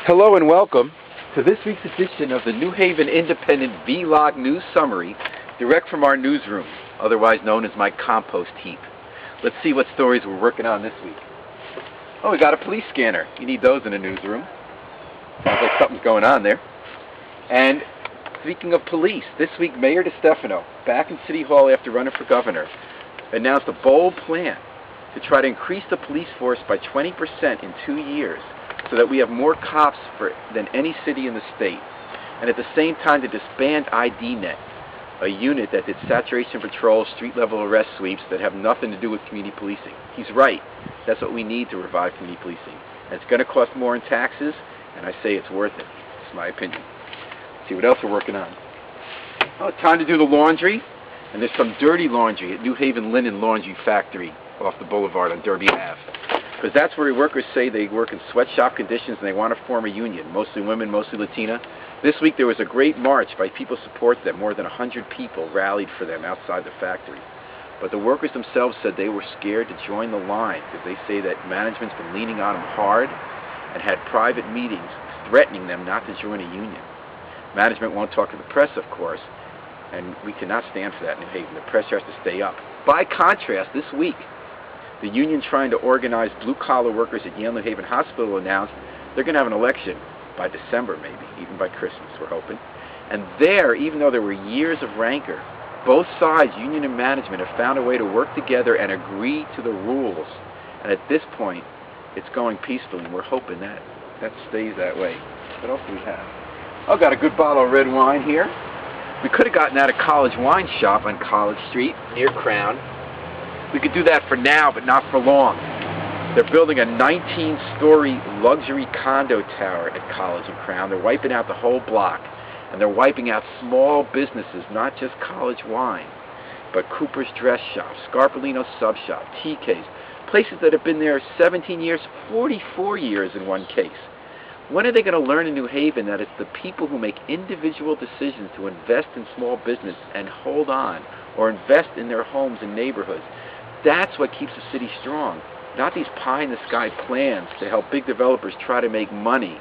Hello and welcome to this week's edition of the New Haven Independent Vlog News Summary, direct from our newsroom, otherwise known as my compost heap. Let's see what stories we're working on this week. Oh, we got a police scanner. You need those in a newsroom. Sounds like something's going on there. And speaking of police, this week Mayor DeStefano, back in City Hall after running for governor, announced a bold plan to try to increase the police force by 20% in 2 years, so that we have more cops than any city in the state, and at the same time to disband IDNet, a unit that did saturation patrols, street-level arrest sweeps that have nothing to do with community policing. He's right. That's what we need to revive community policing. And it's going to cost more in taxes, and I say it's worth it. It's my opinion. Let's see what else we're working on. Oh, it's time to do the laundry, and there's some dirty laundry at New Haven Linen Laundry Factory off the boulevard on Derby Ave. Because that's where workers say they work in sweatshop conditions and they want to form a union, mostly women, mostly Latina. This week there was a great march by people who support them. More than 100 people rallied for them outside the factory. But the workers themselves said they were scared to join the line because they say that management's been leaning on them hard and had private meetings threatening them not to join a union. Management won't talk to the press, of course, and we cannot stand for that in New Haven. The press has to stay up. By contrast, this week, the union trying to organize blue-collar workers at Yale New Haven Hospital announced they're going to have an election by December, maybe, even by Christmas, we're hoping. And there, even though there were years of rancor, both sides, union and management, have found a way to work together and agree to the rules. And at this point, it's going peacefully, and we're hoping that stays that way. What else do we have? Oh, got a good bottle of red wine here. We could have gotten that at College Wine Shop on College Street, near Crown. We could do that for now, but not for long. They're building a 19-story luxury condo tower at College and Crown. They're wiping out the whole block, and they're wiping out small businesses, not just College Wine, but Cooper's Dress Shop, Scarpolino Sub Shop, TK's, places that have been there 17 years, 44 years in one case. When are they going to learn in New Haven that it's the people who make individual decisions to invest in small business and hold on, or invest in their homes and neighborhoods? That's what keeps the city strong, not these pie-in-the-sky plans to help big developers try to make money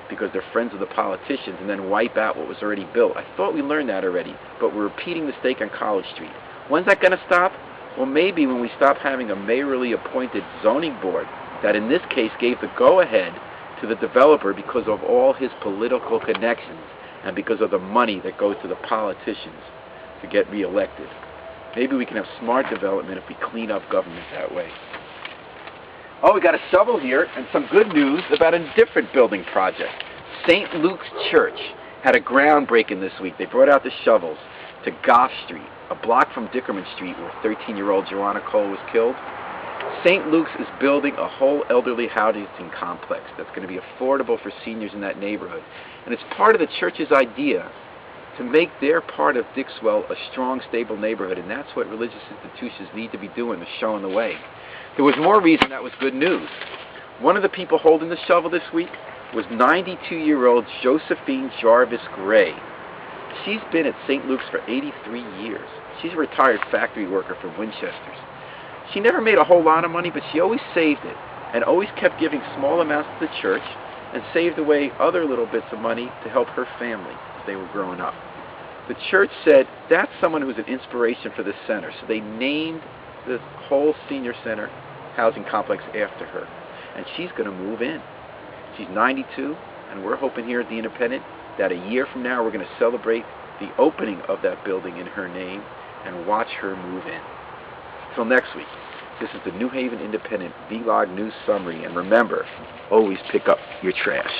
because they're friends with the politicians and then wipe out what was already built. I thought we learned that already, but we're repeating the mistake on College Street. When's that going to stop? Well, maybe when we stop having a mayorally appointed zoning board that in this case gave the go-ahead to the developer because of all his political connections and because of the money that goes to the politicians to get reelected. Maybe we can have smart development if we clean up government that way. Oh, we got a shovel here and some good news about a different building project. St. Luke's Church had a groundbreaking this week. They brought out the shovels to Goff Street, a block from Dickerman Street where 13-year-old Joanna Cole was killed. St. Luke's is building a whole elderly housing complex that's going to be affordable for seniors in that neighborhood. And it's part of the church's idea to make their part of Dixwell a strong, stable neighborhood, and that's what religious institutions need to be doing, is showing the way. There was more reason that was good news. One of the people holding the shovel this week was 92-year-old Josephine Jarvis Gray. She's been at St. Luke's for 83 years. She's a retired factory worker from Winchester's. She never made a whole lot of money, but she always saved it and always kept giving small amounts to the church and saved away other little bits of money to help her family as they were growing up. The church said that's someone who's an inspiration for the center, so they named the whole senior center housing complex after her. And she's going to move in. She's 92, and we're hoping here at the Independent that a year from now we're going to celebrate the opening of that building in her name and watch her move in. Till next week, this is the New Haven Independent Vlog News Summary, and remember, always pick up your trash.